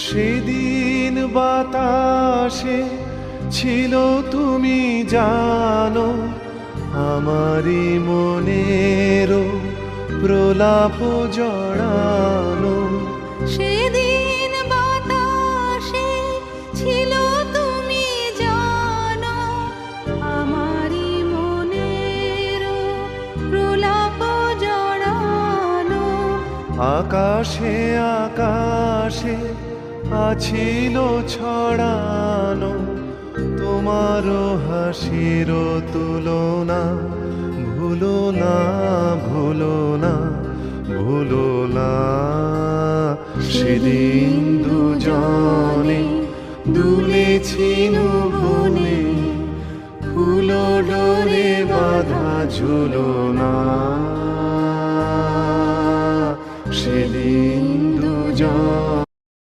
সেদিন বাতাসে ছিল তুমি জানো, আমারই মনেরও প্রলাপ জড়ানো। সেদিন বাতাসে ছিল তুমি জানো, আমারই মনের প্রলাপ জড়ানো। আকাশে আকাশে আছিল ছড়ানো, তোমারও হাসির তুলনা। ভুলো না, ভুলো না, ভুলো না, সেদিন দুজনে দুলেছি বনে, ফুল ডোরে বাঁধা ঝুলনা।